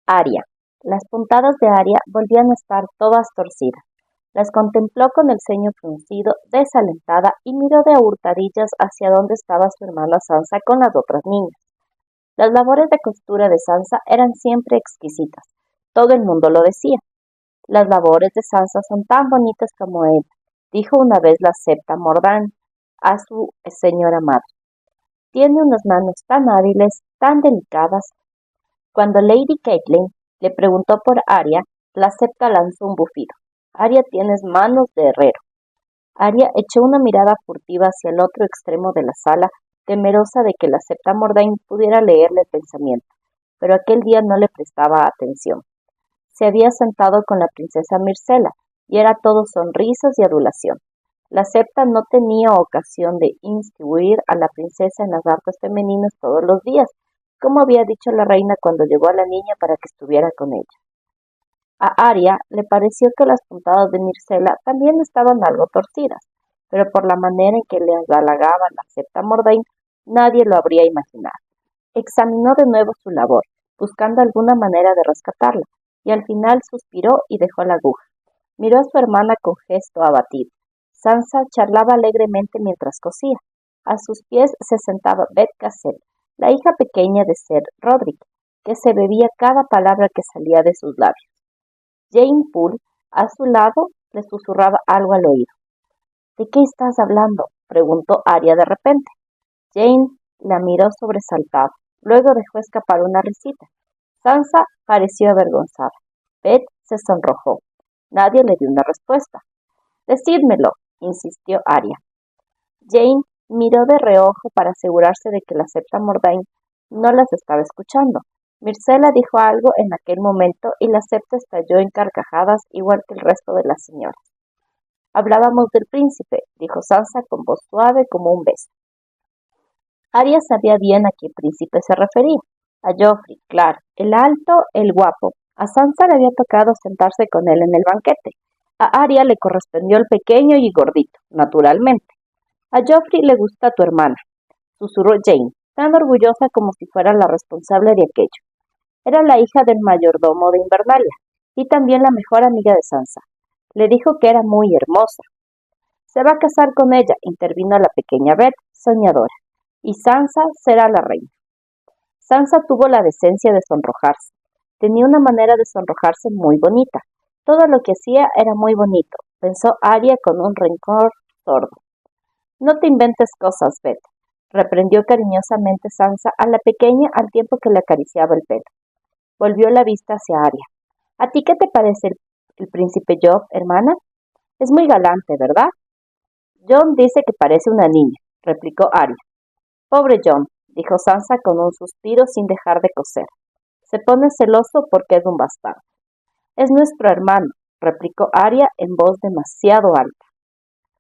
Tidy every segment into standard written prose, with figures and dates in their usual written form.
Aria. Las puntadas de Aria volvían a estar todas torcidas. Las contempló con el ceño fruncido, desalentada, y miró de a hurtadillas hacia donde estaba su hermana Sansa con las otras niñas. Las labores de costura de Sansa eran siempre exquisitas. Todo el mundo lo decía. Las labores de Sansa son tan bonitas como él, dijo una vez la septa Mordaunt a su señora madre. Tiene unas manos tan hábiles, tan delicadas. Cuando Lady Catelyn le preguntó por Arya, la septa lanzó un bufido. Arya, tienes manos de herrero. Arya echó una mirada furtiva hacia el otro extremo de la sala, temerosa de que la septa Mordaunt pudiera leerle el pensamiento, pero aquel día no le prestaba atención. Se había sentado con la princesa Myrcella, y era todo sonrisas y adulación. La septa no tenía ocasión de instruir a la princesa en las artes femeninas todos los días, como había dicho la reina cuando llevó a la niña para que estuviera con ella. A Arya le pareció que las puntadas de Myrcella también estaban algo torcidas, pero por la manera en que le halagaba la septa Mordaunt, nadie lo habría imaginado. Examinó de nuevo su labor, buscando alguna manera de rescatarla, y al final suspiró y dejó la aguja. Miró a su hermana con gesto abatido. Sansa charlaba alegremente mientras cosía. A sus pies se sentaba Beth Cassel, la hija pequeña de Ser Roderick, que se bebía cada palabra que salía de sus labios. Jane Poole, a su lado, le susurraba algo al oído. ¿De qué estás hablando?, preguntó Arya de repente. Jane la miró sobresaltada. Luego dejó escapar una risita. Sansa pareció avergonzada. Beth se sonrojó. Nadie le dio una respuesta. Decídmelo, insistió Arya. Jane miró de reojo para asegurarse de que la septa Mordaunt no las estaba escuchando. Myrcella dijo algo en aquel momento y la septa estalló en carcajadas igual que el resto de las señoras. Hablábamos del príncipe, dijo Sansa con voz suave como un beso. Arya sabía bien a qué príncipe se refería. A Joffrey, claro, el alto, el guapo. A Sansa le había tocado sentarse con él en el banquete. A Arya le correspondió el pequeño y gordito, naturalmente. A Joffrey le gusta tu hermana, susurró Jane, tan orgullosa como si fuera la responsable de aquello. Era la hija del mayordomo de Invernalia, y también la mejor amiga de Sansa. Le dijo que era muy hermosa. Se va a casar con ella, intervino la pequeña Beth, soñadora, y Sansa será la reina. Sansa tuvo la decencia de sonrojarse. Tenía una manera de sonrojarse muy bonita. Todo lo que hacía era muy bonito, pensó Arya con un rencor sordo. No te inventes cosas, Beth, reprendió cariñosamente Sansa a la pequeña al tiempo que le acariciaba el pelo. Volvió la vista hacia Arya. ¿A ti qué te parece el príncipe Job, hermana? Es muy galante, ¿verdad? Jon dice que parece una niña, replicó Arya. Pobre Jon, dijo Sansa con un suspiro sin dejar de coser. Se pone celoso porque es un bastardo. Es nuestro hermano, replicó Arya en voz demasiado alta.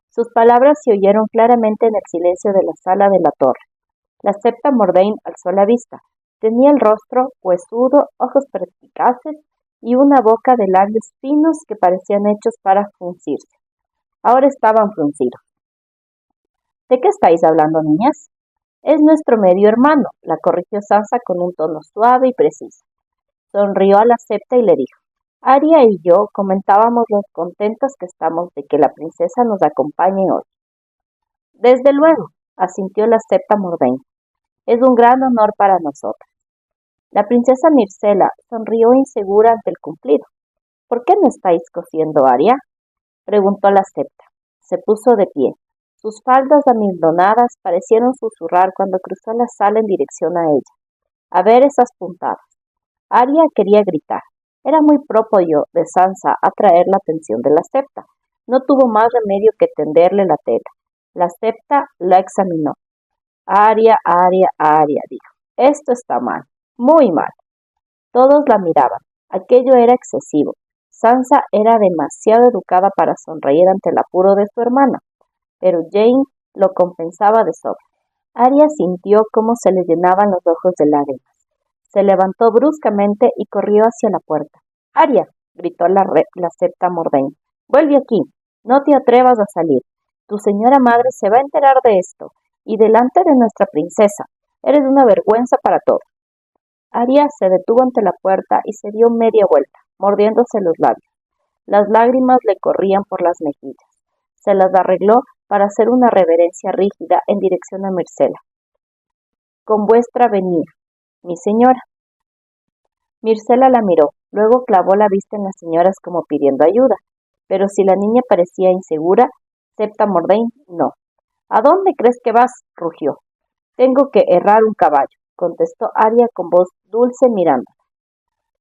Sus palabras se oyeron claramente en el silencio de la sala de la torre. La septa Mordaunt alzó la vista. Tenía el rostro huesudo, ojos perspicaces y una boca de labios finos que parecían hechos para fruncirse. Ahora estaban fruncidos. ¿De qué estáis hablando, niñas? Es nuestro medio hermano, la corrigió Sansa con un tono suave y preciso. Sonrió a la septa y le dijo, Arya y yo comentábamos lo contentos que estamos de que la princesa nos acompañe hoy. Desde luego, asintió la septa Mordaunt. Es un gran honor para nosotras. La princesa Myrcella sonrió insegura ante el cumplido. ¿Por qué no estáis cosiendo, Arya? Preguntó la septa. Se puso de pie. Sus faldas amildonadas parecieron susurrar cuando cruzó la sala en dirección a ella. A ver esas puntadas. Arya quería gritar. Era muy propio de Sansa atraer la atención de la septa. No tuvo más remedio que tenderle la tela. La septa la examinó. Arya, Arya, Arya, dijo. Esto está mal, muy mal. Todos la miraban. Aquello era excesivo. Sansa era demasiado educada para sonreír ante el apuro de su hermana, pero Jane lo compensaba de sobra. Arya sintió cómo se le llenaban los ojos de lágrimas. Se levantó bruscamente y corrió hacia la puerta. Arya, gritó la septa Mordaunt, vuelve aquí. No te atrevas a salir. Tu señora madre se va a enterar de esto, y delante de nuestra princesa. Eres una vergüenza para todos. Arya se detuvo ante la puerta y se dio media vuelta, mordiéndose los labios. Las lágrimas le corrían por las mejillas. Se las arregló para hacer una reverencia rígida en dirección a Myrcella. «Con vuestra venida, mi señora». Myrcella la miró, luego clavó la vista en las señoras como pidiendo ayuda, pero si la niña parecía insegura, Septa Mordane no. «¿A dónde crees que vas?», rugió. «Tengo que herrar un caballo», contestó Arya con voz dulce mirándola.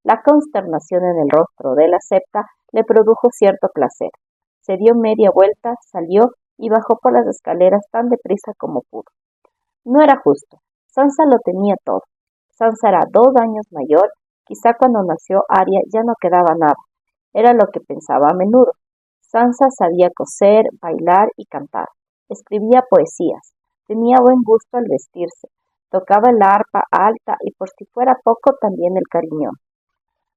La consternación en el rostro de la Septa le produjo cierto placer. Se dio media vuelta, salió y bajó por las escaleras tan deprisa como pudo. No era justo. Sansa lo tenía todo. Sansa era 2 años mayor. Quizá cuando nació Arya ya no quedaba nada. Era lo que pensaba a menudo. Sansa sabía coser, bailar y cantar. Escribía poesías. Tenía buen gusto al vestirse. Tocaba el arpa alta y por si fuera poco también el cariñón.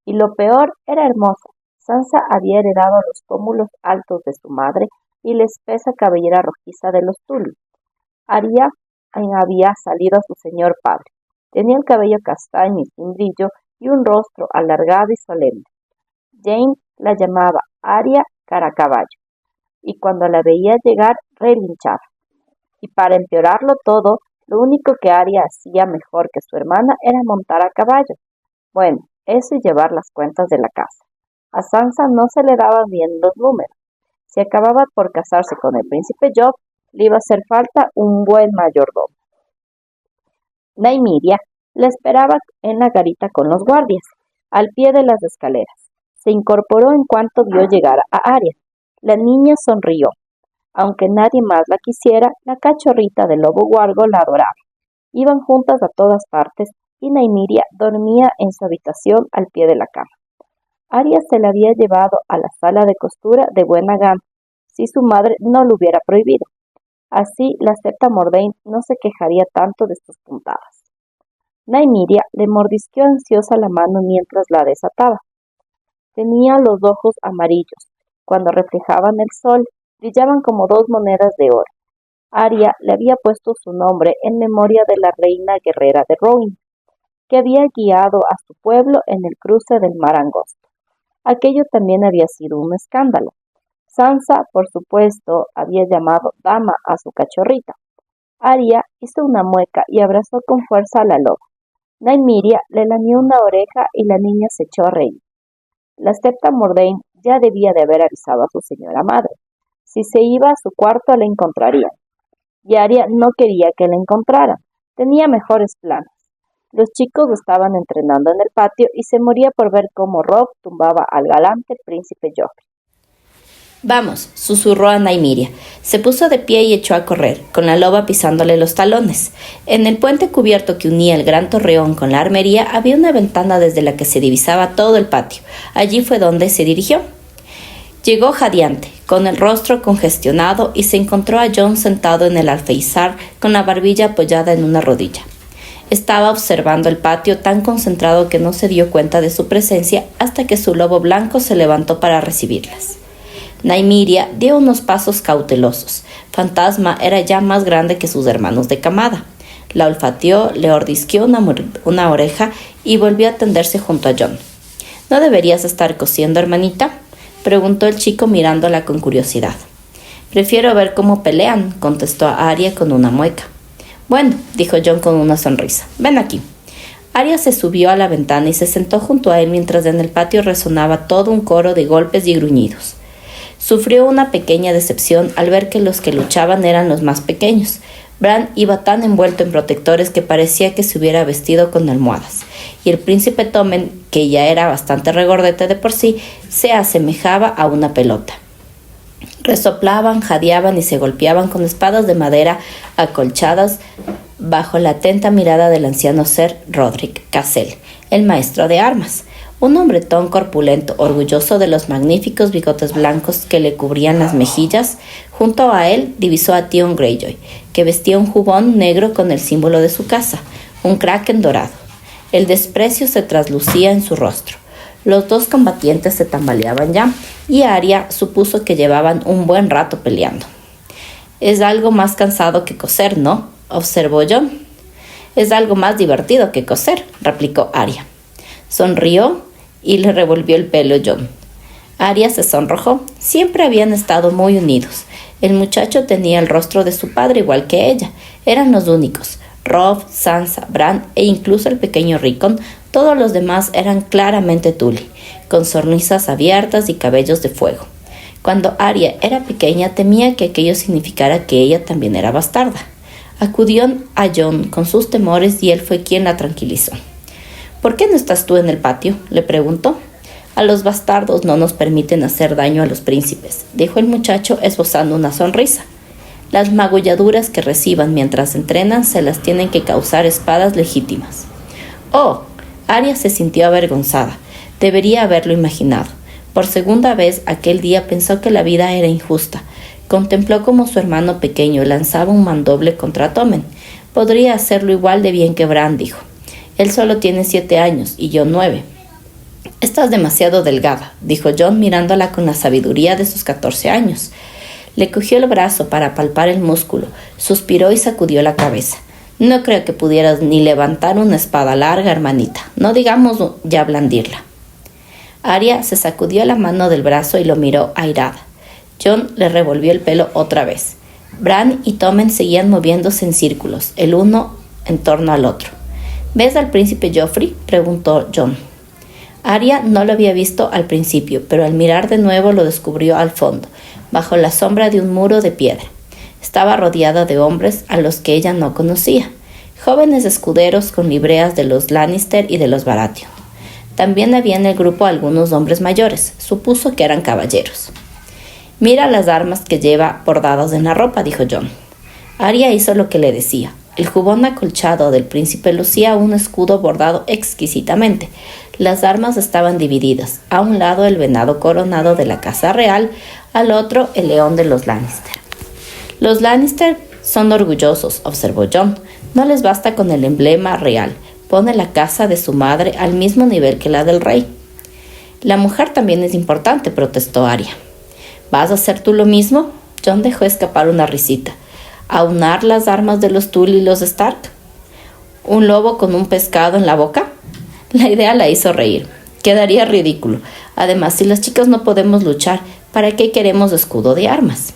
Y lo peor, era hermosa. Sansa había heredado los pómulos altos de su madre y la espesa cabellera rojiza de los Tully. Arya había salido a su señor padre. Tenía el cabello castaño y sin brillo y un rostro alargado y solemne. Jaime la llamaba Arya Caracaballo, y cuando la veía llegar relinchaba. Y para empeorarlo todo, lo único que Arya hacía mejor que su hermana era montar a caballo. Bueno, eso y llevar las cuentas de la casa. A Sansa no se le daban bien los números. Si acababa por casarse con el príncipe Job, le iba a hacer falta un buen mayordomo. Nymeria la esperaba en la garita con los guardias, al pie de las escaleras. Se incorporó en cuanto vio llegar a Arya. La niña sonrió. Aunque nadie más la quisiera, la cachorrita del lobo huargo la adoraba. Iban juntas a todas partes y Nymeria dormía en su habitación al pie de la cama. Arya se la había llevado a la sala de costura de buena gana, si su madre no lo hubiera prohibido. Así la Septa Mordane no se quejaría tanto de sus puntadas. Nymeria le mordisqueó ansiosa la mano mientras la desataba. Tenía los ojos amarillos. Cuando reflejaban el sol, brillaban como 2 monedas de oro. Arya le había puesto su nombre en memoria de la reina guerrera de Rohan, que había guiado a su pueblo en el cruce del mar angosto. Aquello también había sido un escándalo. Sansa, por supuesto, había llamado dama a su cachorrita. Arya hizo una mueca y abrazó con fuerza a la loba. Nymeria le lamió una oreja y la niña se echó a reír. La Septa Mordane ya debía de haber avisado a su señora madre. Si se iba a su cuarto la encontrarían. Y Arya no quería que la encontraran. Tenía mejores planes. Los chicos estaban entrenando en el patio y se moría por ver cómo Robb tumbaba al galante príncipe Joffrey. «Vamos», susurró a Nymeria. Se puso de pie y echó a correr, con la loba pisándole los talones. En el puente cubierto que unía el gran torreón con la armería había una ventana desde la que se divisaba todo el patio. Allí fue donde se dirigió. Llegó jadeante, con el rostro congestionado, y se encontró a Jon sentado en el alféizar con la barbilla apoyada en una rodilla. Estaba observando el patio tan concentrado que no se dio cuenta de su presencia hasta que su lobo blanco se levantó para recibirlas. Nymeria dio unos pasos cautelosos. Fantasma era ya más grande que sus hermanos de camada. La olfateó, le ordisqueó una oreja y volvió a tenderse junto a Jon. «¿No deberías estar cosiendo, hermanita?», preguntó el chico mirándola con curiosidad. «Prefiero ver cómo pelean», contestó Arya con una mueca. «Bueno», dijo Jon con una sonrisa, «ven aquí». Arya se subió a la ventana y se sentó junto a él mientras en el patio resonaba todo un coro de golpes y gruñidos. Sufrió una pequeña decepción al ver que los que luchaban eran los más pequeños. Bran iba tan envuelto en protectores que parecía que se hubiera vestido con almohadas, y el príncipe Tommen, que ya era bastante regordete de por sí, se asemejaba a una pelota. Resoplaban, jadeaban y se golpeaban con espadas de madera acolchadas bajo la atenta mirada del anciano Ser Rodrik Cassel, el maestro de armas. Un hombretón corpulento, orgulloso de los magníficos bigotes blancos que le cubrían las mejillas. Junto a él divisó a Theon Greyjoy, que vestía un jubón negro con el símbolo de su casa, un kraken dorado. El desprecio se traslucía en su rostro. Los 2 combatientes se tambaleaban ya, y Arya supuso que llevaban un buen rato peleando. «Es algo más cansado que coser, ¿no?», observó Jon. Es algo más divertido que coser, replicó Arya. Sonrió y le revolvió el pelo Jon. Arya se sonrojó. Siempre habían estado muy unidos. El muchacho tenía el rostro de su padre igual que ella. Eran los únicos. Robb, Sansa, Bran e incluso el pequeño Rickon, todos los demás eran claramente Tully, con sonrisas abiertas y cabellos de fuego. Cuando Arya era pequeña temía que aquello significara que ella también era bastarda. Acudió a Jon con sus temores y él fue quien la tranquilizó. «¿Por qué no estás tú en el patio?», le preguntó. «A los bastardos no nos permiten hacer daño a los príncipes», dijo el muchacho esbozando una sonrisa. «Las magulladuras que reciban mientras entrenan se las tienen que causar espadas legítimas». «Oh», Arya se sintió avergonzada. Debería haberlo imaginado. Por segunda vez aquel día pensó que la vida era injusta. Contempló cómo su hermano pequeño lanzaba un mandoble contra Tommen. Podría hacerlo igual de bien que Bran, dijo. Él solo tiene 7 años y yo 9. «Estás demasiado delgada», dijo Jon mirándola con la sabiduría de sus 14 años. Le cogió el brazo para palpar el músculo, suspiró y sacudió la cabeza. «No creo que pudieras ni levantar una espada larga, hermanita, no digamos ya blandirla». Arya se sacudió la mano del brazo y lo miró airada. Jon le revolvió el pelo otra vez. Bran y Tommen seguían moviéndose en círculos, el uno en torno al otro. «¿Ves al príncipe Joffrey?», preguntó Jon. Arya no lo había visto al principio, pero al mirar de nuevo lo descubrió al fondo, bajo la sombra de un muro de piedra. Estaba rodeada de hombres a los que ella no conocía, jóvenes escuderos con libreas de los Lannister y de los Baratheon. También había en el grupo algunos hombres mayores, supuso que eran caballeros. «Mira las armas que lleva bordadas en la ropa», dijo Jon. Arya hizo lo que le decía. El jubón acolchado del príncipe lucía un escudo bordado exquisitamente. Las armas estaban divididas, a un lado el venado coronado de la casa real, al otro el león de los Lannister. «Los Lannister son orgullosos», observó Jon. «No les basta con el emblema real. Pone la casa de su madre al mismo nivel que la del rey». «La mujer también es importante», protestó Arya. «¿Vas a hacer tú lo mismo?». Jon dejó escapar una risita. «¿Aunar las armas de los Tully y los Stark? ¿Un lobo con un pescado en la boca?». La idea la hizo reír. «Quedaría ridículo. Además, si las chicas no podemos luchar, ¿para qué queremos escudo de armas?».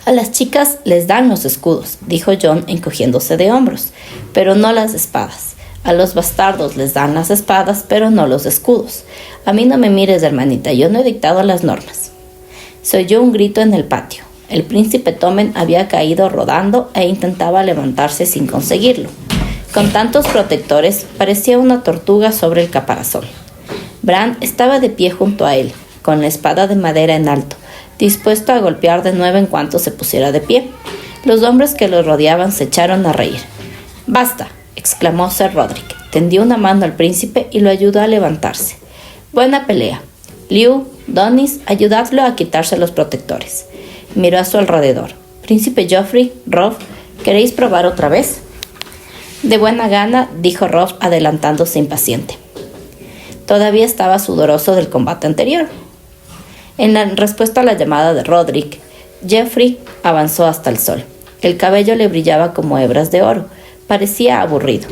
«A las chicas les dan los escudos», dijo Jon encogiéndose de hombros, «pero no las espadas. A los bastardos les dan las espadas, pero no los escudos. A mí no me mires, hermanita, yo no he dictado las normas». Se oyó un grito en el patio. El príncipe Tommen había caído rodando e intentaba levantarse sin conseguirlo. Con tantos protectores, parecía una tortuga sobre el caparazón. Bran estaba de pie junto a él, con la espada de madera en alto, dispuesto a golpear de nuevo en cuanto se pusiera de pie. Los hombres que lo rodeaban se echaron a reír. «¡Basta!», exclamó Ser Rodrik. Tendió una mano al príncipe y lo ayudó a levantarse. «Buena pelea. Liu, Donis, ayudadlo a quitarse los protectores». Miró a su alrededor. «Príncipe Joffrey, Robb, ¿queréis probar otra vez?». «De buena gana», dijo Robb adelantándose impaciente. Todavía estaba sudoroso del combate anterior. En la respuesta a la llamada de Rodrik, Joffrey avanzó hasta el sol. El cabello le brillaba como hebras de oro. Parecía aburrido.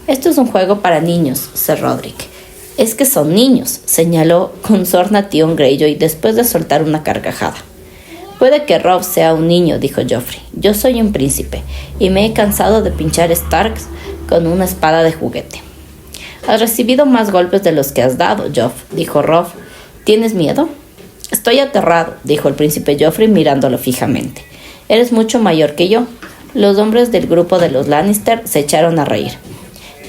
«Esto es un juego para niños», Ser Rodrik. «Es que son niños», señaló con sorna Tion Greyjoy después de soltar una carcajada. «Puede que Robb sea un niño», dijo Joffrey. «Yo soy un príncipe y me he cansado de pinchar Starks con una espada de juguete». «Has recibido más golpes de los que has dado, Joff», dijo Robb. «¿Tienes miedo?». «Estoy aterrado», dijo el príncipe Joffrey mirándolo fijamente. «Eres mucho mayor que yo». Los hombres del grupo de los Lannister se echaron a reír.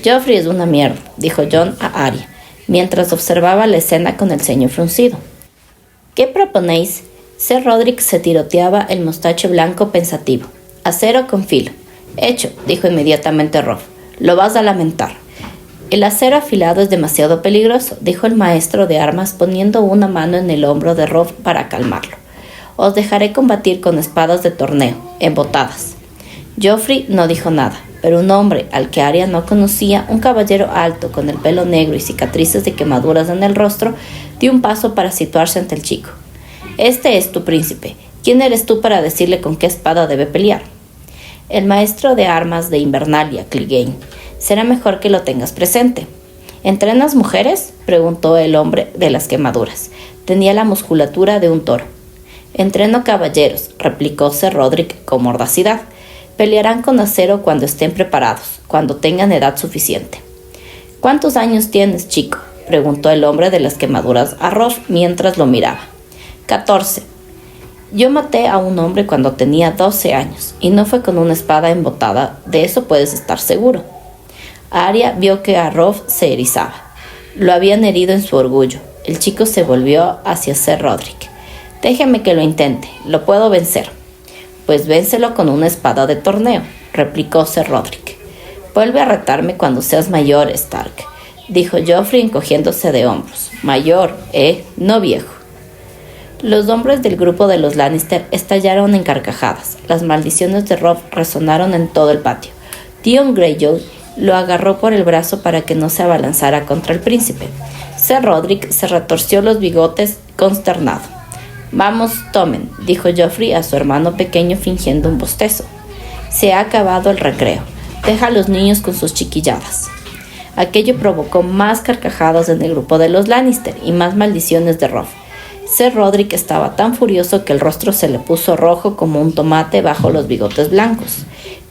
«Joffrey es una mierda», dijo Jon a Arya, mientras observaba la escena con el ceño fruncido. «¿Qué proponéis?». Ser Rodrik se tiroteaba el mostacho blanco pensativo. «Acero con filo». «Hecho», dijo inmediatamente Robb. «Lo vas a lamentar». «El acero afilado es demasiado peligroso», dijo el maestro de armas poniendo una mano en el hombro de Robb para calmarlo. «Os dejaré combatir con espadas de torneo, embotadas». Joffrey no dijo nada, pero un hombre al que Arya no conocía, un caballero alto con el pelo negro y cicatrices de quemaduras en el rostro, dio un paso para situarse ante el chico. «Este es tu príncipe. ¿Quién eres tú para decirle con qué espada debe pelear?». El maestro de armas de Invernalia, Clegane. Será mejor que lo tengas presente. ¿Entrenas mujeres?, preguntó el hombre de las quemaduras. Tenía la musculatura de un toro. Entreno caballeros, replicó Sir Roderick con mordacidad. Pelearán con acero cuando estén preparados, cuando tengan edad suficiente. ¿Cuántos años tienes, chico?, preguntó el hombre de las quemaduras a Robb mientras lo miraba. 14. Yo maté a un hombre cuando tenía 12 años, y no fue con una espada embotada, de eso puedes estar seguro. Arya vio que a Robb se erizaba. Lo habían herido en su orgullo. El chico se volvió hacia Sir Roderick. Déjeme que lo intente, lo puedo vencer. Pues vénselo con una espada de torneo, replicó Sir Roderick. Vuelve a retarme cuando seas mayor, Stark, dijo Joffrey encogiéndose de hombros. Mayor, no viejo. Los hombres del grupo de los Lannister estallaron en carcajadas. Las maldiciones de Robb resonaron en todo el patio. Theon Greyjoy lo agarró por el brazo para que no se abalanzara contra el príncipe. Sir Roderick se retorció los bigotes consternado. Vamos, tomen, dijo Joffrey a su hermano pequeño fingiendo un bostezo. Se ha acabado el recreo. Deja a los niños con sus chiquilladas. Aquello provocó más carcajadas en el grupo de los Lannister y más maldiciones de Robb. Sir Roderick estaba tan furioso que el rostro se le puso rojo como un tomate bajo los bigotes blancos.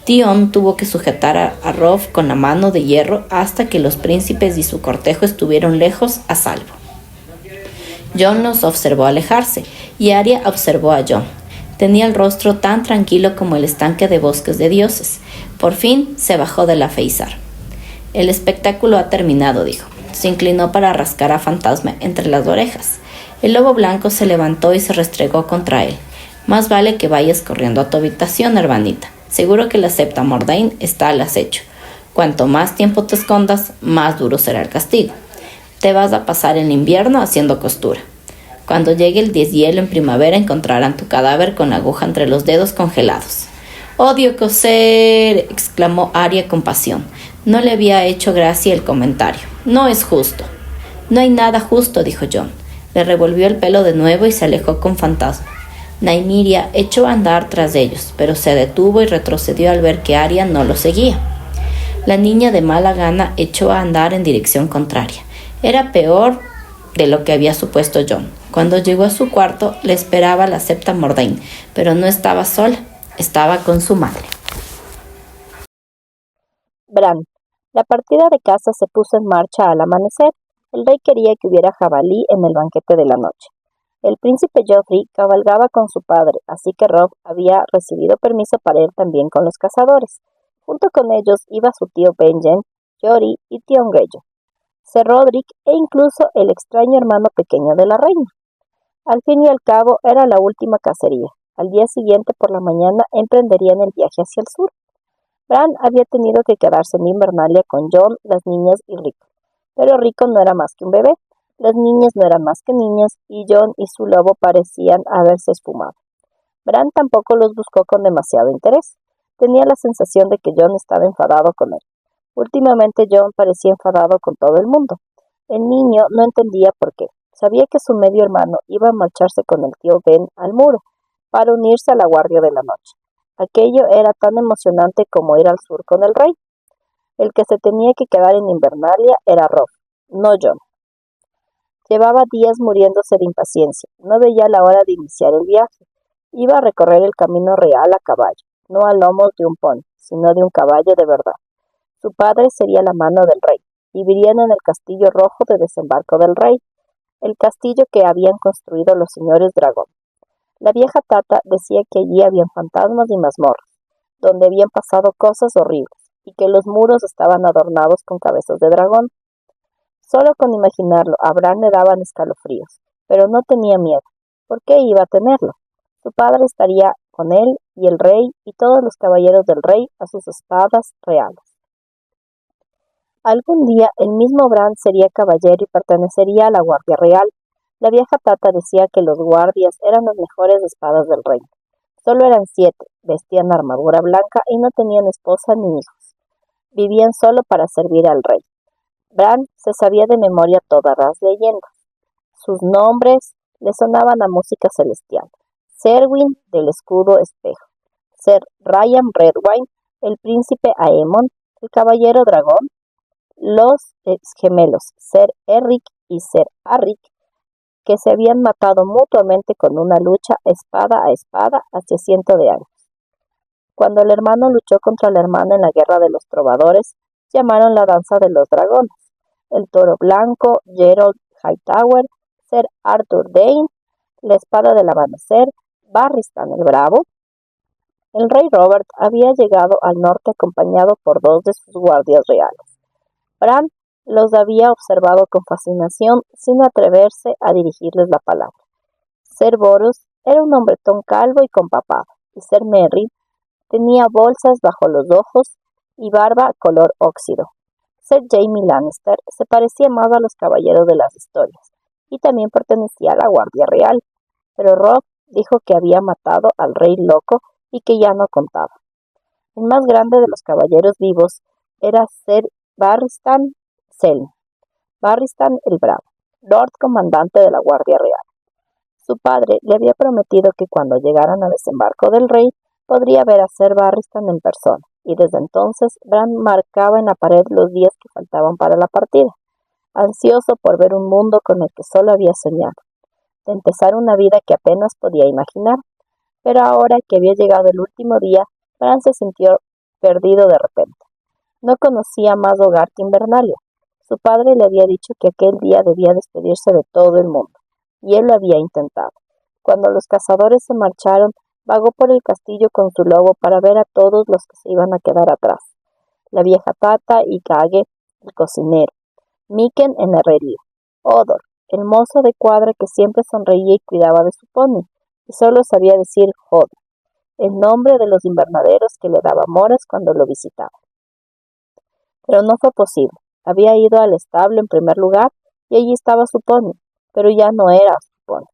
Theon tuvo que sujetar a Robb con la mano de hierro hasta que los príncipes y su cortejo estuvieron lejos a salvo. Jon los observó alejarse y Arya observó a Jon. Tenía el rostro tan tranquilo como el estanque de bosques de dioses. Por fin se bajó del afeizar. El espectáculo ha terminado, dijo. Se inclinó para rascar a Fantasma entre las orejas. El lobo blanco se levantó y se restregó contra él. Más vale que vayas corriendo a tu habitación, hermanita. Seguro que la Septa Mordane está al acecho. Cuanto más tiempo te escondas, más duro será el castigo. Te vas a pasar el invierno haciendo costura. Cuando llegue el deshielo en primavera encontrarán tu cadáver con la aguja entre los dedos congelados. «¡Odio coser!», exclamó Arya con pasión. No le había hecho gracia el comentario. «No es justo». «No hay nada justo», dijo Jon. Le revolvió el pelo de nuevo y se alejó con Fantasma. Nymeria echó a andar tras ellos, pero se detuvo y retrocedió al ver que Arya no lo seguía. La niña de mala gana echó a andar en dirección contraria. Era peor de lo que había supuesto Jon. Cuando llegó a su cuarto, le esperaba la Septa Mordane, pero no estaba sola, estaba con su madre. Bran. La partida de caza se puso en marcha al amanecer. El rey quería que hubiera jabalí en el banquete de la noche. El príncipe Joffrey cabalgaba con su padre, así que Robb había recibido permiso para ir también con los cazadores. Junto con ellos iba su tío Benjen, Jory y Theon Greyjoy, Sir Roderick e incluso el extraño hermano pequeño de la reina. Al fin y al cabo era la última cacería. Al día siguiente por la mañana emprenderían el viaje hacia el sur. Bran había tenido que quedarse en Invernalia con Jon, las niñas y Rickon. Pero Rickon no era más que un bebé. Las niñas no eran más que niñas, y Jon y su lobo parecían haberse esfumado. Bran tampoco los buscó con demasiado interés. Tenía la sensación de que Jon estaba enfadado con él. Últimamente Jon parecía enfadado con todo el mundo. El niño no entendía por qué. Sabía que su medio hermano iba a marcharse con el tío Ben al muro, para unirse a la Guardia de la Noche. Aquello era tan emocionante como ir al sur con el rey. El que se tenía que quedar en Invernalia era Robb, no Jon. Llevaba días muriéndose de impaciencia. No veía la hora de iniciar el viaje. Iba a recorrer el camino real a caballo, no a lomos de un pony, sino de un caballo de verdad. Su padre sería la mano del rey. Vivirían en el castillo rojo de desembarco del rey, el castillo que habían construido los señores dragón. La vieja Tata decía que allí habían fantasmas y mazmorras, donde habían pasado cosas horribles, y que los muros estaban adornados con cabezas de dragón. Solo con imaginarlo a Bran le daban escalofríos, pero no tenía miedo. ¿Por qué iba a tenerlo? Su padre estaría con él y el rey y todos los caballeros del rey a sus espadas reales. Algún día el mismo Bran sería caballero y pertenecería a la Guardia Real. La vieja Tata decía que los guardias eran las mejores espadas del reino. Solo eran 7, vestían armadura blanca y no tenían esposa ni hijos. Vivían solo para servir al rey. Bran se sabía de memoria todas las leyendas. Sus nombres le sonaban a música celestial. Serwyn del escudo espejo, Ser Ryan Redwine, el príncipe Aemon, el caballero dragón, los gemelos Ser Erric y Ser Arric, que se habían matado mutuamente con una lucha espada a espada hace cientos de años. Cuando el hermano luchó contra la hermana en la guerra de los trovadores, llamaron la danza de los dragones. El toro blanco, Gerald Hightower, Ser Arthur Dane, la espada del amanecer, Barristan el Bravo. El rey Robert había llegado al norte acompañado por 2 de sus guardias reales. Bran los había observado con fascinación sin atreverse a dirigirles la palabra. Ser Borus era un hombretón calvo y con papada, y Ser Merry tenía bolsas bajo los ojos y barba color óxido. Ser Jaime Lannister se parecía más a los caballeros de las historias, y también pertenecía a la Guardia Real, pero Robb dijo que había matado al rey loco y que ya no contaba. El más grande de los caballeros vivos era Ser Barristan Selmy, Barristan el Bravo, Lord Comandante de la Guardia Real. Su padre le había prometido que cuando llegaran al desembarco del rey, podría ver a Ser Barristan en persona, y desde entonces Bran marcaba en la pared los días que faltaban para la partida, ansioso por ver un mundo con el que solo había soñado, de empezar una vida que apenas podía imaginar. Pero ahora que había llegado el último día, Bran se sintió perdido de repente. No conocía más hogar que Invernalia. Su padre le había dicho que aquel día debía despedirse de todo el mundo, y él lo había intentado. Cuando los cazadores se marcharon, vagó por el castillo con su lobo para ver a todos los que se iban a quedar atrás. La vieja Tata y Gage, el cocinero, Mikken en herrería, Odor, el mozo de cuadra que siempre sonreía y cuidaba de su pony, y solo sabía decir Joder, el nombre de los invernaderos que le daba moras cuando lo visitaba. Pero no fue posible. Había ido al establo en primer lugar y allí estaba su pony, pero ya no era su pony.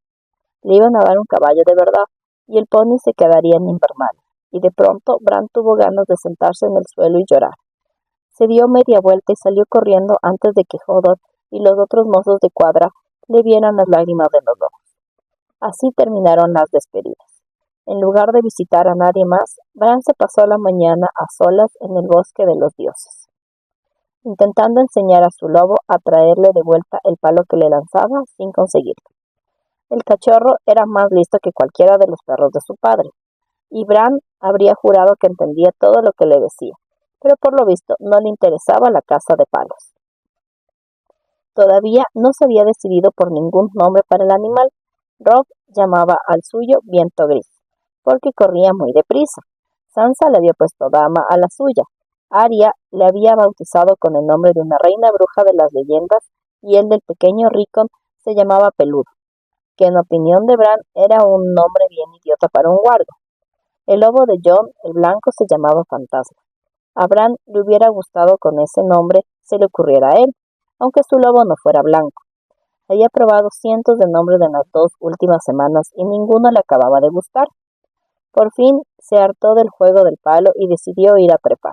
Le iban a dar un caballo de verdad y el pony se quedaría en Invernalia. Y de pronto Bran tuvo ganas de sentarse en el suelo y llorar. Se dio media vuelta y salió corriendo antes de que Hodor y los otros mozos de cuadra le vieran las lágrimas de los ojos. Así terminaron las despedidas. En lugar de visitar a nadie más, Bran se pasó la mañana a solas en el bosque de los dioses, intentando enseñar a su lobo a traerle de vuelta el palo que le lanzaba sin conseguirlo. El cachorro era más listo que cualquiera de los perros de su padre, y Bran habría jurado que entendía todo lo que le decía, pero por lo visto no le interesaba la caza de palos. Todavía no se había decidido por ningún nombre para el animal. Robb llamaba al suyo Viento Gris, porque corría muy deprisa. Sansa le había puesto Dama a la suya. Arya le había bautizado con el nombre de una reina bruja de las leyendas, y el del pequeño Rickon se llamaba Peludo, que en opinión de Bran era un nombre bien idiota para un guardo. El lobo de Jon, el blanco, se llamaba Fantasma. A Bran le hubiera gustado con ese nombre se le ocurriera a él, aunque su lobo no fuera blanco. Había probado cientos de nombres en las 2 últimas semanas y ninguno le acababa de gustar. Por fin se hartó del juego del palo y decidió ir a trepar.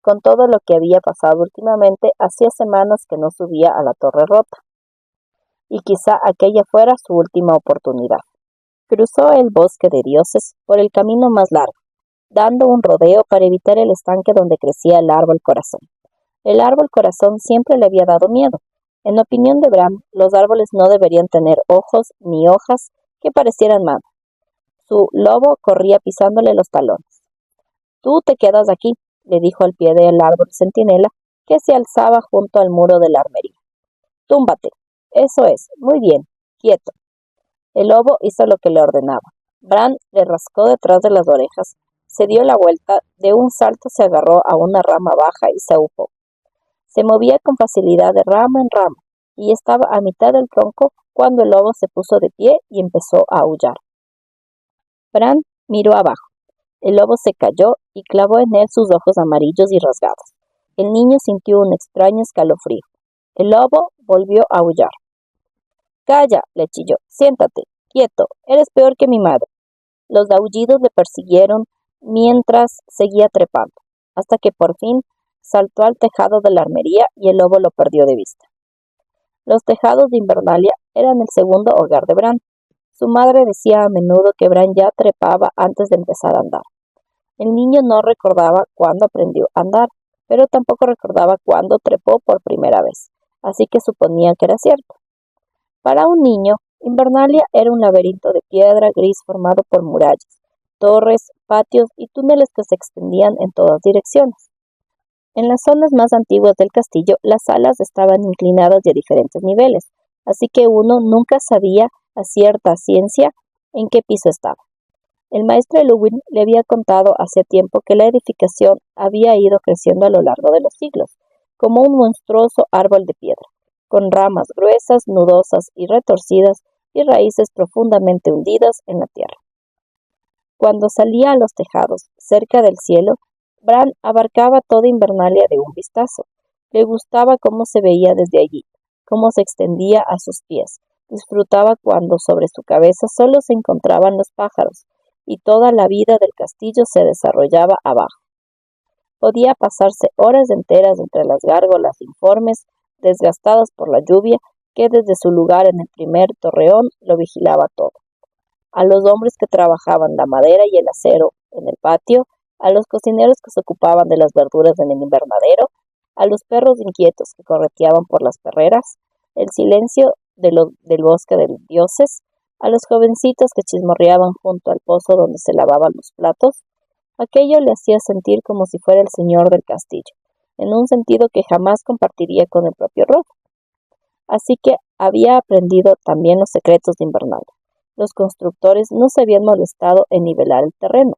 Con todo lo que había pasado últimamente, hacía semanas que no subía a la Torre Rota, y quizá aquella fuera su última oportunidad. Cruzó el bosque de dioses por el camino más largo, dando un rodeo para evitar el estanque donde crecía el árbol corazón. El árbol corazón siempre le había dado miedo. En opinión de Bran, los árboles no deberían tener ojos ni hojas que parecieran manos. Su lobo corría pisándole los talones. «Tú te quedas aquí», le dijo al pie del árbol centinela que se alzaba junto al muro de la armería. «Túmbate. Eso es. Muy bien. Quieto». El lobo hizo lo que le ordenaba. Bran le rascó detrás de las orejas, se dio la vuelta, de un salto se agarró a una rama baja y se ahupó. Se movía con facilidad de rama en rama, y estaba a mitad del tronco cuando el lobo se puso de pie y empezó a aullar. Bran miró abajo. El lobo se cayó y clavó en él sus ojos amarillos y rasgados. El niño sintió un extraño escalofrío. El lobo volvió a aullar. «Calla», le chilló. «Siéntate. Quieto. Eres peor que mi madre». Los aullidos le persiguieron mientras seguía trepando, hasta que por fin saltó al tejado de la armería y el lobo lo perdió de vista. Los tejados de Invernalia eran el segundo hogar de Bran. Su madre decía a menudo que Bran ya trepaba antes de empezar a andar. El niño no recordaba cuándo aprendió a andar, pero tampoco recordaba cuándo trepó por primera vez, así que suponía que era cierto. Para un niño, Invernalia era un laberinto de piedra gris formado por murallas, torres, patios y túneles que se extendían en todas direcciones. En las zonas más antiguas del castillo, las salas estaban inclinadas de diferentes niveles, así que uno nunca sabía a cierta ciencia en qué piso estaba. El maestro Llewellyn le había contado hace tiempo que la edificación había ido creciendo a lo largo de los siglos, como un monstruoso árbol de piedra, con ramas gruesas, nudosas y retorcidas y raíces profundamente hundidas en la tierra. Cuando salía a los tejados, cerca del cielo, Bran abarcaba toda Invernalia de un vistazo. Le gustaba cómo se veía desde allí, cómo se extendía a sus pies. Disfrutaba cuando sobre su cabeza solo se encontraban los pájaros, y toda la vida del castillo se desarrollaba abajo. Podía pasarse horas enteras entre las gárgolas informes, desgastadas por la lluvia, que desde su lugar en el primer torreón lo vigilaba todo. A los hombres que trabajaban la madera y el acero en el patio, a los cocineros que se ocupaban de las verduras en el invernadero, a los perros inquietos que correteaban por las perreras, el silencio del bosque de dioses, a los jovencitos que chismorreaban junto al pozo donde se lavaban los platos. Aquello le hacía sentir como si fuera el señor del castillo, en un sentido que jamás compartiría con el propio Robb. Así que había aprendido también los secretos de Invernalia. Los constructores no se habían molestado en nivelar el terreno.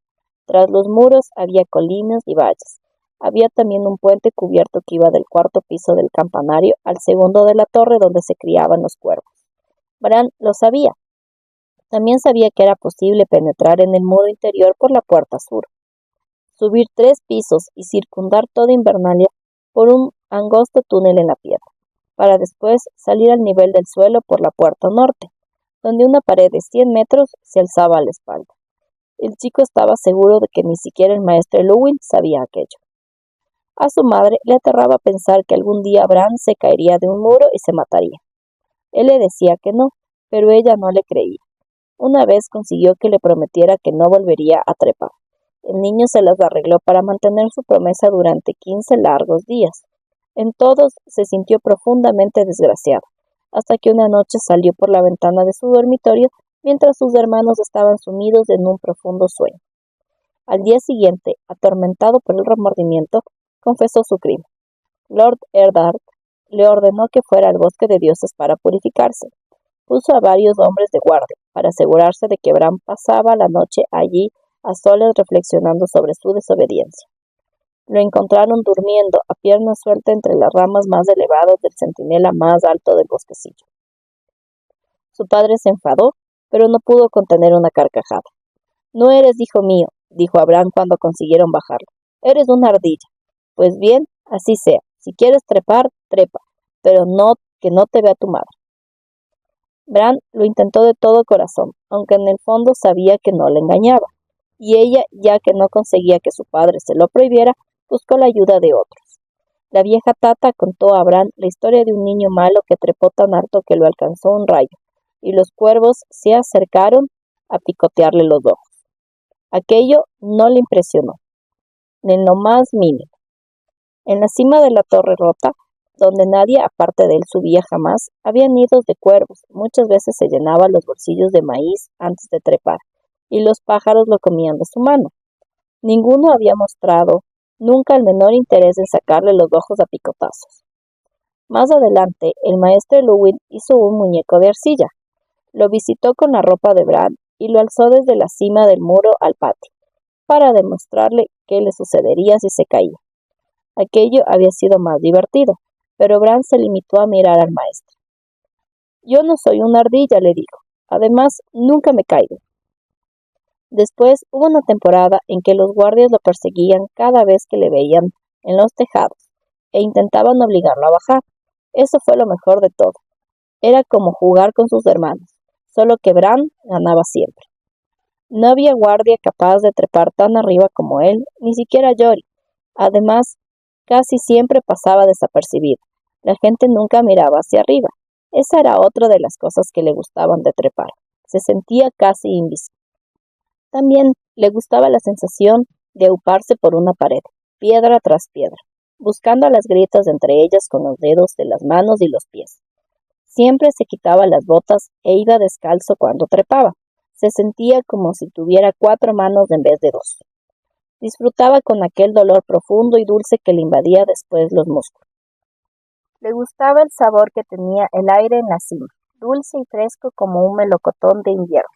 Tras los muros había colinas y valles. Había también un puente cubierto que iba del cuarto piso del campanario al segundo de la torre donde se criaban los cuervos. Bran lo sabía. También sabía que era posible penetrar en el muro interior por la puerta sur, subir 3 pisos y circundar toda Invernalia por un angosto túnel en la piedra, para después salir al nivel del suelo por la puerta norte, donde una pared de 100 metros se alzaba a la espalda. El chico estaba seguro de que ni siquiera el maestro Llewellyn sabía aquello. A su madre le aterraba pensar que algún día Bran se caería de un muro y se mataría. Él le decía que no, pero ella no le creía. Una vez consiguió que le prometiera que no volvería a trepar. El niño se las arregló para mantener su promesa durante 15 largos días. En todos se sintió profundamente desgraciado, hasta que una noche salió por la ventana de su dormitorio mientras sus hermanos estaban sumidos en un profundo sueño. Al día siguiente, atormentado por el remordimiento, confesó su crimen. Lord Eddard le ordenó que fuera al bosque de dioses para purificarse. Puso a varios hombres de guardia para asegurarse de que Bran pasaba la noche allí a solas reflexionando sobre su desobediencia. Lo encontraron durmiendo a pierna suelta entre las ramas más elevadas del centinela más alto del bosquecillo. Su padre se enfadó, pero no pudo contener una carcajada. «No eres hijo mío», dijo a Bran cuando consiguieron bajarlo. «Eres una ardilla. Pues bien, así sea. Si quieres trepar, trepa, pero que no te vea tu madre». Bran lo intentó de todo corazón, aunque en el fondo sabía que no le engañaba, y ella, ya que no conseguía que su padre se lo prohibiera, buscó la ayuda de otros. La vieja Tata contó a Bran la historia de un niño malo que trepó tan alto que lo alcanzó un rayo, y los cuervos se acercaron a picotearle los ojos. Aquello no le impresionó, ni en lo más mínimo. En la cima de la torre rota, donde nadie aparte de él subía jamás, había nidos de cuervos. Muchas veces se llenaban los bolsillos de maíz antes de trepar, y los pájaros lo comían de su mano. Ninguno había mostrado nunca el menor interés en sacarle los ojos a picotazos. Más adelante, el maestro Llewellyn hizo un muñeco de arcilla. Lo visitó con la ropa de Bran y lo alzó desde la cima del muro al patio, para demostrarle qué le sucedería si se caía. Aquello había sido más divertido, pero Bran se limitó a mirar al maestro. «Yo no soy una ardilla», le dijo. «Además, nunca me caigo». Después hubo una temporada en que los guardias lo perseguían cada vez que le veían en los tejados e intentaban obligarlo a bajar. Eso fue lo mejor de todo. Era como jugar con sus hermanos, solo que Bran ganaba siempre. No había guardia capaz de trepar tan arriba como él, ni siquiera Jory. Además, casi siempre pasaba desapercibido. La gente nunca miraba hacia arriba. Esa era otra de las cosas que le gustaban de trepar. Se sentía casi invisible. También le gustaba la sensación de auparse por una pared, piedra tras piedra, buscando las grietas entre ellas con los dedos de las manos y los pies. Siempre se quitaba las botas e iba descalzo cuando trepaba. Se sentía como si tuviera 4 manos en vez de 2. Disfrutaba con aquel dolor profundo y dulce que le invadía después los músculos. Le gustaba el sabor que tenía el aire en la cima, dulce y fresco como un melocotón de invierno.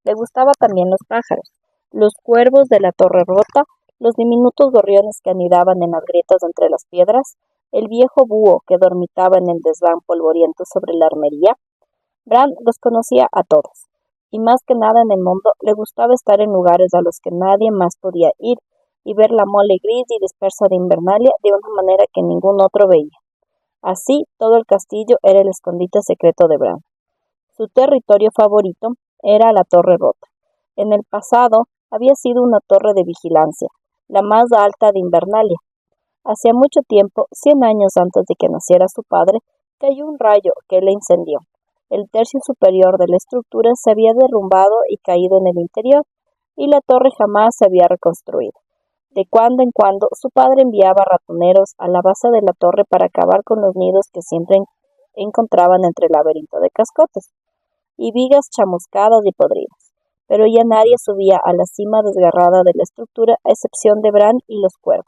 Le gustaba también los pájaros, los cuervos de la torre rota, los diminutos gorriones que anidaban en las grietas entre las piedras, el viejo búho que dormitaba en el desván polvoriento sobre la armería. Bran los conocía a todos, y más que nada en el mundo le gustaba estar en lugares a los que nadie más podía ir y ver la mole gris y dispersa de Invernalia de una manera que ningún otro veía. Así, todo el castillo era el escondite secreto de Bran. Su territorio favorito era la Torre Rota. En el pasado había sido una torre de vigilancia, la más alta de Invernalia. Hacía mucho tiempo, 100 años antes de que naciera su padre, cayó un rayo que la incendió. El tercio superior de la estructura se había derrumbado y caído en el interior, y la torre jamás se había reconstruido. De cuando en cuando, su padre enviaba ratoneros a la base de la torre para acabar con los nidos que siempre encontraban entre el laberinto de cascotes y vigas chamuscadas y podridas. Pero ya nadie subía a la cima desgarrada de la estructura, a excepción de Bran y los cuervos.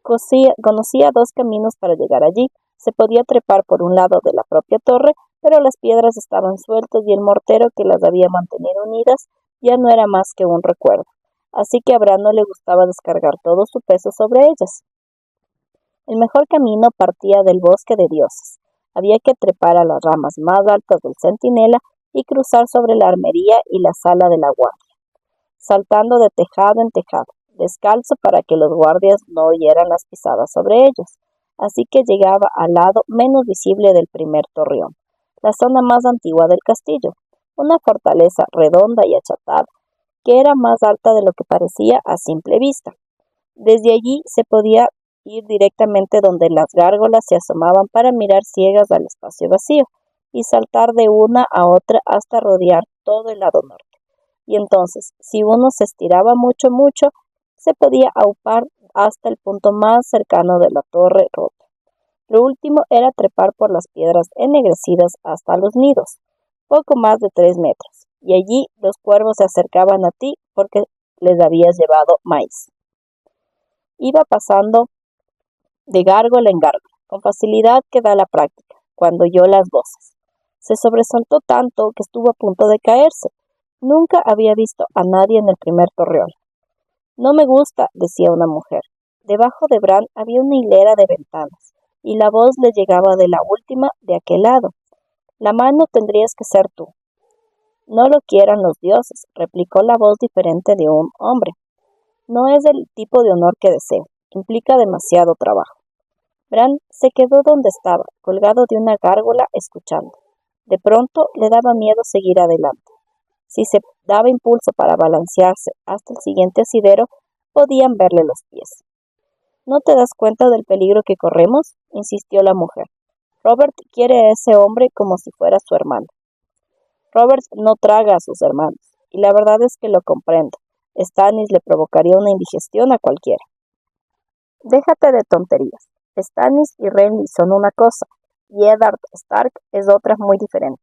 Conocía 2 caminos para llegar allí. Se podía trepar por un lado de la propia torre, pero las piedras estaban sueltas y el mortero que las había mantenido unidas ya no era más que un recuerdo. Así que a Bran no le gustaba descargar todo su peso sobre ellas. El mejor camino partía del bosque de dioses. Había que trepar a las ramas más altas del centinela y cruzar sobre la armería y la sala de la guardia, saltando de tejado en tejado, descalzo para que los guardias no oyeran las pisadas sobre ellos. Así que llegaba al lado menos visible del primer torreón, la zona más antigua del castillo, una fortaleza redonda y achatada, que era más alta de lo que parecía a simple vista. Desde allí se podía ir directamente donde las gárgolas se asomaban para mirar ciegas al espacio vacío y saltar de una a otra hasta rodear todo el lado norte. Y entonces, si uno se estiraba mucho, se podía aupar hasta el punto más cercano de la torre rota. Lo último era trepar por las piedras ennegrecidas hasta los nidos, poco más de 3 metros, y allí los cuervos se acercaban a ti porque les habías llevado maíz. Iba pasando de gárgola en gárgola, con facilidad que da la práctica, cuando oyó las voces. Se sobresaltó tanto que estuvo a punto de caerse. Nunca había visto a nadie en el primer torreón. No me gusta, decía una mujer. Debajo de Bran había una hilera de ventanas, y la voz le llegaba de la última de aquel lado. La mano tendrías que ser tú. No lo quieran los dioses, replicó la voz diferente de un hombre. No es el tipo de honor que deseo. Implica demasiado trabajo. Bran se quedó donde estaba, colgado de una gárgola, escuchando. De pronto le daba miedo seguir adelante. Si se daba impulso para balancearse hasta el siguiente asidero, podían verle los pies. ¿No te das cuenta del peligro que corremos?, insistió la mujer. Robert quiere a ese hombre como si fuera su hermano. Robert no traga a sus hermanos, y la verdad es que lo comprendo. Stannis le provocaría una indigestión a cualquiera. Déjate de tonterías. Stannis y Renly son una cosa, y Eddard Stark es otra muy diferente.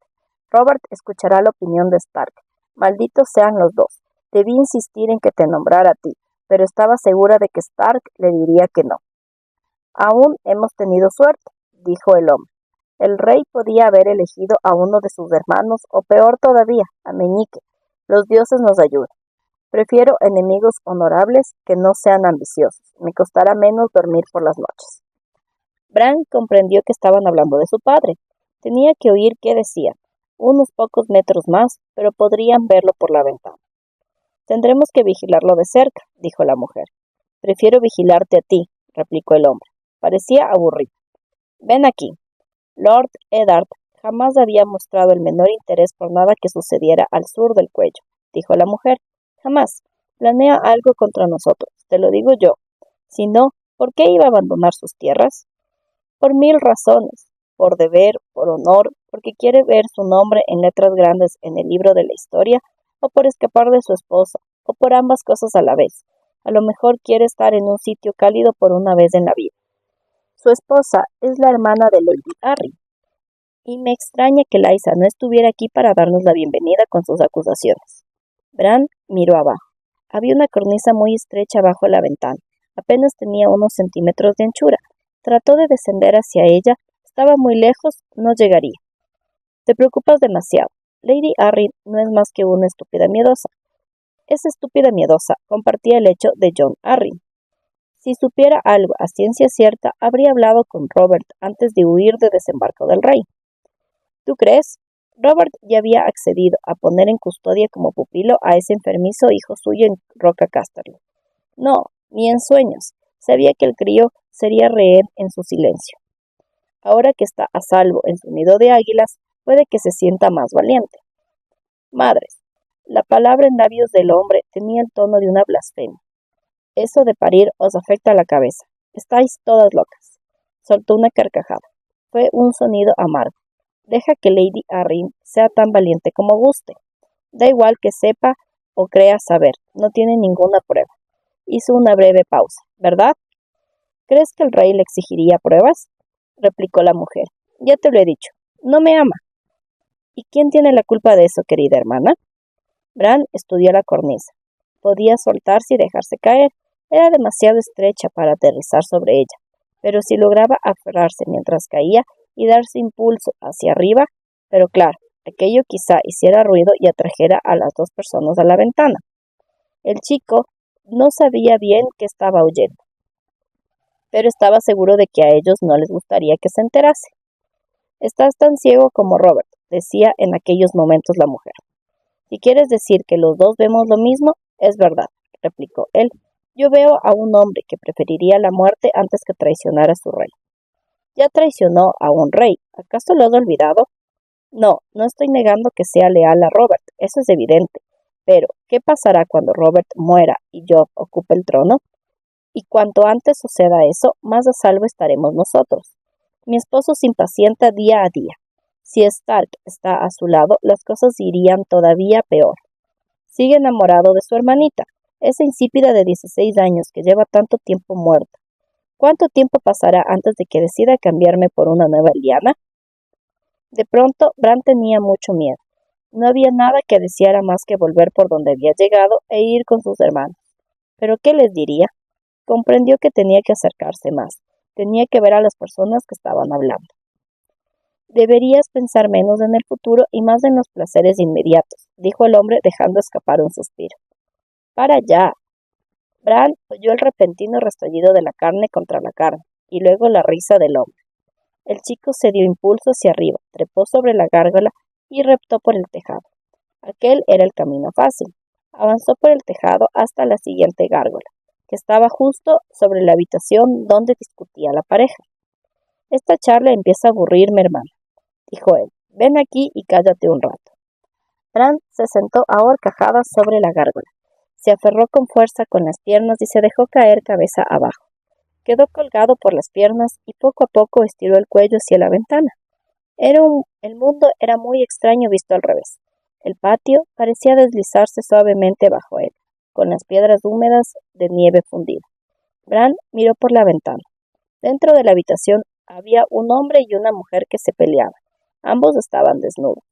Robert escuchará la opinión de Stark. Malditos sean los dos. Debí insistir en que te nombrara a ti, pero estaba segura de que Stark le diría que no. Aún hemos tenido suerte, dijo el hombre. El rey podía haber elegido a uno de sus hermanos, o peor todavía, a Meñique. Los dioses nos ayudan. Prefiero enemigos honorables que no sean ambiciosos. Me costará menos dormir por las noches. Bran comprendió que estaban hablando de su padre. Tenía que oír qué decían. Unos pocos metros más, pero podrían verlo por la ventana. Tendremos que vigilarlo de cerca, dijo la mujer. Prefiero vigilarte a ti, replicó el hombre. Parecía aburrido. Ven aquí. Lord Eddard jamás había mostrado el menor interés por nada que sucediera al sur del cuello, dijo la mujer. Jamás. Planea algo contra nosotros, te lo digo yo. Si no, ¿por qué iba a abandonar sus tierras? Por 1000 razones. Por deber, por honor, porque quiere ver su nombre en letras grandes en el libro de la historia, o por escapar de su esposa, o por ambas cosas a la vez. A lo mejor quiere estar en un sitio cálido por una vez en la vida. Su esposa es la hermana de Lady Arryn, y me extraña que Lysa no estuviera aquí para darnos la bienvenida con sus acusaciones. Bran miró abajo. Había una cornisa muy estrecha bajo la ventana. Apenas tenía unos centímetros de anchura. Trató de descender hacia ella. Estaba muy lejos, no llegaría. Te preocupas demasiado. Lady Arryn no es más que una estúpida miedosa. Esa estúpida miedosa compartía el hecho de Jon Arryn. Si supiera algo a ciencia cierta, habría hablado con Robert antes de huir de Desembarco del Rey. ¿Tú crees? Robert ya había accedido a poner en custodia como pupilo a ese enfermizo hijo suyo en Roca Casterly. No, ni en sueños. Sabía que el crío sería rehén en su silencio. Ahora que está a salvo en su nido de águilas, puede que se sienta más valiente. Madres, la palabra en labios del hombre tenía el tono de una blasfemia. Eso de parir os afecta la cabeza. Estáis todas locas. Soltó una carcajada. Fue un sonido amargo. Deja que Lady Arryn sea tan valiente como guste. Da igual que sepa o crea saber. No tiene ninguna prueba. Hizo una breve pausa. ¿Verdad? ¿Crees que el rey le exigiría pruebas? Replicó la mujer. Ya te lo he dicho. No me ama. ¿Y quién tiene la culpa de eso, querida hermana? Bran estudió la cornisa. Podía soltarse y dejarse caer. Era demasiado estrecha para aterrizar sobre ella, pero si lograba aferrarse mientras caía y darse impulso hacia arriba, pero claro, aquello quizá hiciera ruido y atrajera a las dos personas a la ventana. El chico no sabía bien qué estaba oyendo, pero estaba seguro de que a ellos no les gustaría que se enterase. Estás tan ciego como Robert, decía en aquellos momentos la mujer. Si quieres decir que los dos vemos lo mismo, es verdad, replicó él. Yo veo a un hombre que preferiría la muerte antes que traicionar a su rey. Ya traicionó a un rey. ¿Acaso lo has olvidado? No, no estoy negando que sea leal a Robert, eso es evidente. Pero, ¿qué pasará cuando Robert muera y Job ocupe el trono? Y cuanto antes suceda eso, más a salvo estaremos nosotros. Mi esposo se impacienta día a día. Si Stark está a su lado, las cosas irían todavía peor. Sigue enamorado de su hermanita, esa insípida de 16 años que lleva tanto tiempo muerta. ¿Cuánto tiempo pasará antes de que decida cambiarme por una nueva liana? De pronto, Bran tenía mucho miedo. No había nada que deseara más que volver por donde había llegado e ir con sus hermanos. ¿Pero qué les diría? Comprendió que tenía que acercarse más. Tenía que ver a las personas que estaban hablando. Deberías pensar menos en el futuro y más en los placeres inmediatos, dijo el hombre dejando escapar un suspiro. Para allá. Bran oyó el repentino restallido de la carne contra la carne, y luego la risa del hombre. El chico se dio impulso hacia arriba, trepó sobre la gárgola y reptó por el tejado. Aquel era el camino fácil. Avanzó por el tejado hasta la siguiente gárgola, que estaba justo sobre la habitación donde discutía la pareja. Esta charla empieza a aburrirme, hermano, dijo él. Ven aquí y cállate un rato. Bran se sentó a horcajadas sobre la gárgola. Se aferró con fuerza con las piernas y se dejó caer cabeza abajo. Quedó colgado por las piernas y poco a poco estiró el cuello hacia la ventana. El mundo era muy extraño visto al revés. El patio parecía deslizarse suavemente bajo él, con las piedras húmedas de nieve fundida. Bran miró por la ventana. Dentro de la habitación había un hombre y una mujer que se peleaban. Ambos estaban desnudos.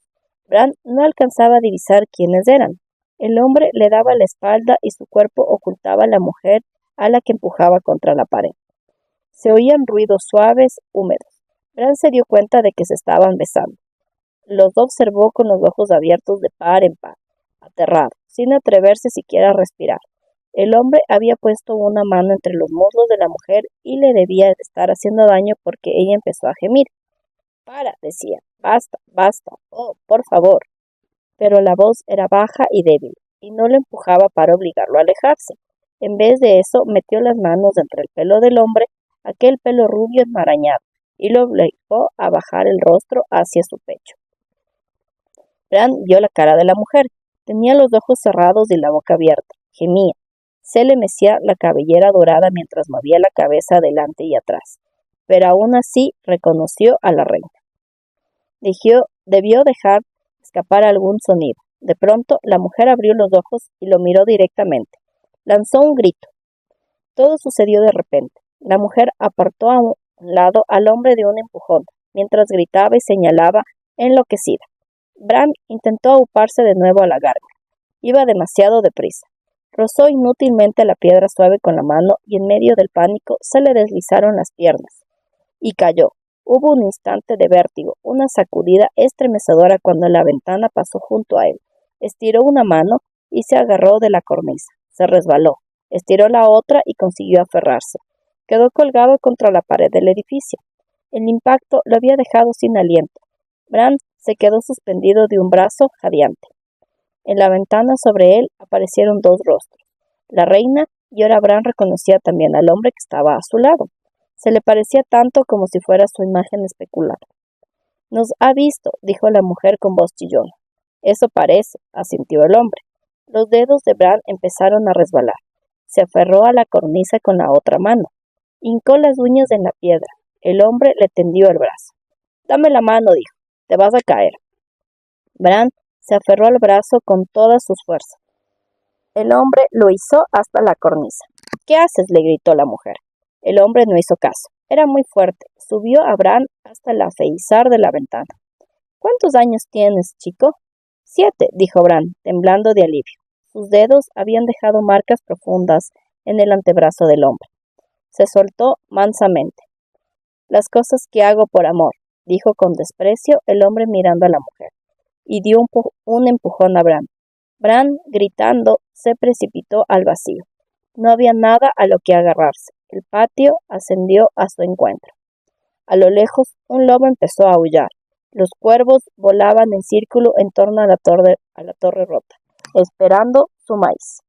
Bran no alcanzaba a divisar quiénes eran. El hombre le daba la espalda y su cuerpo ocultaba a la mujer a la que empujaba contra la pared. Se oían ruidos suaves, húmedos. Bran se dio cuenta de que se estaban besando. Los observó con los ojos abiertos de par en par, aterrado, sin atreverse siquiera a respirar. El hombre había puesto una mano entre los muslos de la mujer y le debía estar haciendo daño porque ella empezó a gemir. Para, decía, basta, basta, oh, por favor. Pero la voz era baja y débil, y no lo empujaba para obligarlo a alejarse. En vez de eso, metió las manos entre el pelo del hombre, aquel pelo rubio enmarañado, y lo obligó a bajar el rostro hacia su pecho. Bran vio la cara de la mujer. Tenía los ojos cerrados y la boca abierta. Gemía. Se le mecía la cabellera dorada mientras movía la cabeza adelante y atrás. Pero aún así reconoció a la reina. Debió dejar escapar algún sonido. De pronto, la mujer abrió los ojos y lo miró directamente. Lanzó un grito. Todo sucedió de repente. La mujer apartó a un lado al hombre de un empujón, mientras gritaba y señalaba enloquecida. Bran intentó auparse de nuevo a la gárgola. Iba demasiado deprisa. Rozó inútilmente la piedra suave con la mano y en medio del pánico se le deslizaron las piernas. Y cayó. Hubo un instante de vértigo, una sacudida estremecedora cuando la ventana pasó junto a él. Estiró una mano y se agarró de la cornisa. Se resbaló. Estiró la otra y consiguió aferrarse. Quedó colgado contra la pared del edificio. El impacto lo había dejado sin aliento. Bran se quedó suspendido de un brazo jadeante. En la ventana sobre él aparecieron dos rostros. La reina, y ahora Bran reconocía también al hombre que estaba a su lado. Se le parecía tanto como si fuera su imagen especular. «Nos ha visto», dijo la mujer con voz chillona. «Eso parece», asintió el hombre. Los dedos de Bran empezaron a resbalar. Se aferró a la cornisa con la otra mano. Hincó las uñas en la piedra. El hombre le tendió el brazo. «Dame la mano», dijo. «Te vas a caer». Bran se aferró al brazo con todas sus fuerzas. El hombre lo izó hasta la cornisa. «¿Qué haces?», le gritó la mujer. El hombre no hizo caso. Era muy fuerte. Subió a Bran hasta el alféizar de la ventana. «¿Cuántos años tienes, chico?» 7, dijo Bran, temblando de alivio. Sus dedos habían dejado marcas profundas en el antebrazo del hombre. Se soltó mansamente. «Las cosas que hago por amor», dijo con desprecio el hombre mirando a la mujer, y dio un empujón a Bran. Bran, gritando, se precipitó al vacío. No había nada a lo que agarrarse. El patio ascendió a su encuentro. A lo lejos, un lobo empezó a aullar. Los cuervos volaban en círculo en torno a la torre rota, esperando su maíz.